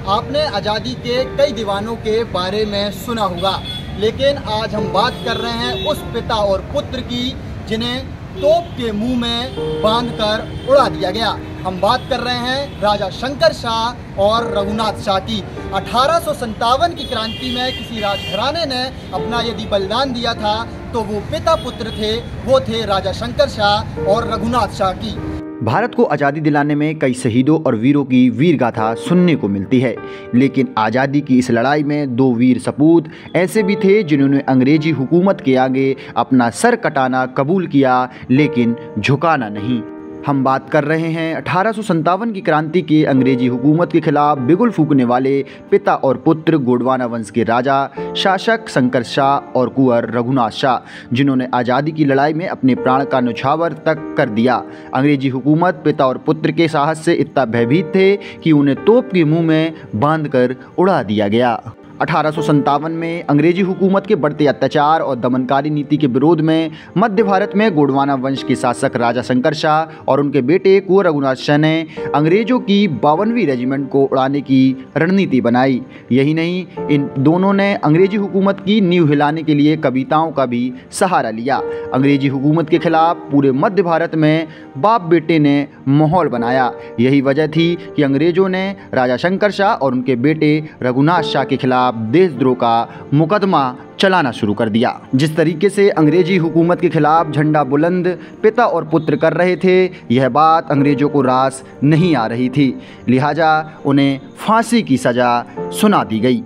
आपने आज़ादी के कई दीवानों के बारे में सुना होगा, लेकिन आज हम बात कर रहे हैं उस पिता और पुत्र की जिन्हें तोप के मुंह में बांधकर उड़ा दिया गया। हम बात कर रहे हैं राजा शंकर शाह और रघुनाथ शाह की। 1857 की क्रांति में किसी राजघराने ने अपना यदि बलिदान दिया था तो वो पिता पुत्र थे, वो थे राजा शंकर शाह और रघुनाथ शाह की। भारत को आज़ादी दिलाने में कई शहीदों और वीरों की वीर गाथा सुनने को मिलती है, लेकिन आज़ादी की इस लड़ाई में दो वीर सपूत ऐसे भी थे जिन्होंने अंग्रेजी हुकूमत के आगे अपना सर कटाना कबूल किया, लेकिन झुकाना नहीं। हम बात कर रहे हैं 1857 की क्रांति के अंग्रेजी हुकूमत के खिलाफ बिगुल फूंकने वाले पिता और पुत्र गोंडवाना वंश के राजा शासक शंकर शाह और कुंवर रघुनाथ शाह, जिन्होंने आज़ादी की लड़ाई में अपने प्राण का न्यौछावर तक कर दिया। अंग्रेजी हुकूमत पिता और पुत्र के साहस से इतना भयभीत थे कि उन्हें तोप के मुंह में बांधकर उड़ा दिया गया। 1857 में अंग्रेजी हुकूमत के बढ़ते अत्याचार और दमनकारी नीति के विरोध में मध्य भारत में गोंडवाना वंश के शासक राजा शंकर शाह और उनके बेटे कुंवर रघुनाथ शाह ने अंग्रेजों की 52वीं रेजिमेंट को उड़ाने की रणनीति बनाई। यही नहीं, इन दोनों ने अंग्रेजी हुकूमत की नींव हिलाने के लिए कविताओं का भी सहारा लिया। अंग्रेजी हुकूमत के खिलाफ पूरे मध्य भारत में बाप बेटे ने माहौल बनाया। यही वजह थी कि अंग्रेजों ने राजा शंकर शाह और उनके बेटे रघुनाथ शाह के खिलाफ देशद्रोह का मुकदमा चलाना शुरू कर दिया। जिस तरीके से अंग्रेजी हुकूमत के खिलाफ झंडा बुलंद पिता और पुत्र कर रहे थे, यह बात अंग्रेजों को रास नहीं आ रही थी, लिहाजा उन्हें फांसी की सजा सुना दी गई।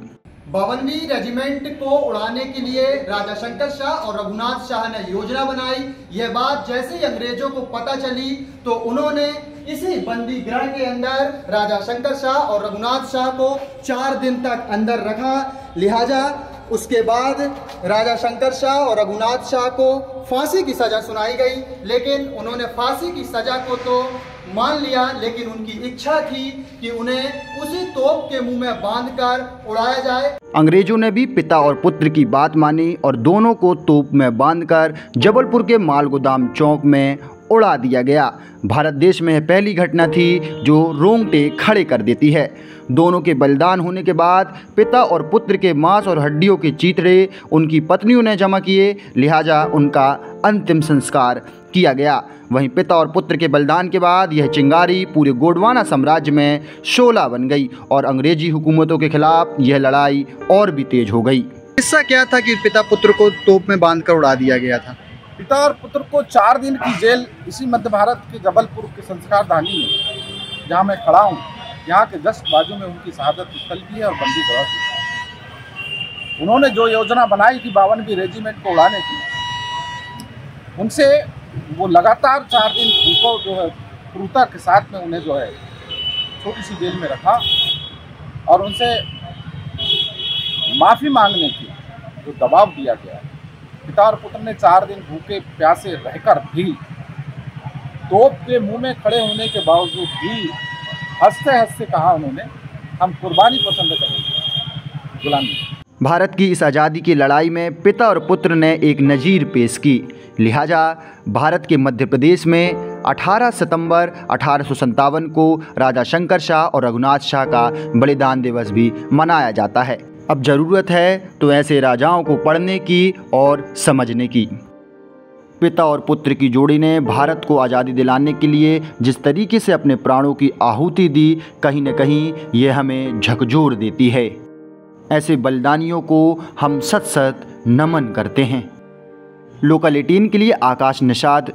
52वीं रेजिमेंट को उड़ाने के लिए राजा शंकर शाह और रघुनाथ शाह ने योजना बनाई। यह बात जैसे ही अंग्रेजों को पता चली तो उन्होंने इसी बंदी गृह के अंदर राजा शंकर शाह और रघुनाथ शाह को 4 दिन तक अंदर रखा। लिहाजा उसके बाद राजा शंकर शाह और रघुनाथ शाह को फांसी की सजा सुनाई गई, लेकिन उन्होंने फांसी की सजा को तो मान लिया, लेकिन उनकी इच्छा थी कि उन्हें उसी तोप के मुंह में बांधकर उड़ाया जाए। अंग्रेजों ने भी पिता और पुत्र की बात मानी और दोनों को तोप में बांधकर जबलपुर के मालगोदाम चौक में उड़ा दिया गया। भारत देश में पहली घटना थी जो रोंगटे खड़े कर देती है। दोनों के बलिदान होने के बाद पिता और पुत्र के मांस और हड्डियों के चीथड़े उनकी पत्नियों ने जमा किए, लिहाजा उनका अंतिम संस्कार किया गया। वहीं पिता और पुत्र के बलिदान के बाद यह चिंगारी पूरे गोंडवाना साम्राज्य में शोला बन गई और अंग्रेजी हुकूमतों के खिलाफ यह लड़ाई और भी तेज हो गई। किस्सा क्या था कि पिता पुत्र को तोप में बांधकर उड़ा दिया गया था? पिता और पुत्र को 4 दिन की जेल इसी मध्य भारत के जबलपुर के संस्कार धानी में, जहाँ मैं खड़ा हूँ, यहाँ के जस्ट बाजू में उनकी शहादत स्थल भी है और बंदी गृह भी है। उन्होंने जो योजना बनाई थी 52वीं रेजिमेंट को उड़ाने की, उनसे वो लगातार 4 दिन उनको जो है क्रूरता के साथ में उन्हें जो है छोटी सी जेल में रखा और उनसे माफ़ी मांगने की जो दबाव दिया गया। पिता और पुत्र ने 4 दिन भूखे प्यासे रहकर भी तोप के मुंह में खड़े होने के बावजूद भी हंसते हंसते कहा उन्होंने, हम कुर्बानी पसंद करेंगे, गुलामी। भारत की इस आज़ादी की लड़ाई में पिता और पुत्र ने एक नज़ीर पेश की, लिहाजा भारत के मध्य प्रदेश में 18 सितंबर 1857 को राजा शंकर शाह और रघुनाथ शाह का बलिदान दिवस भी मनाया जाता है। अब ज़रूरत है तो ऐसे राजाओं को पढ़ने की और समझने की। पिता और पुत्र की जोड़ी ने भारत को आज़ादी दिलाने के लिए जिस तरीके से अपने प्राणों की आहुति दी, कहीं न कहीं ये हमें झकझोर देती है। ऐसे बलिदानियों को हम सत सत नमन करते हैं। लोकल 18 के लिए आकाश निषाद,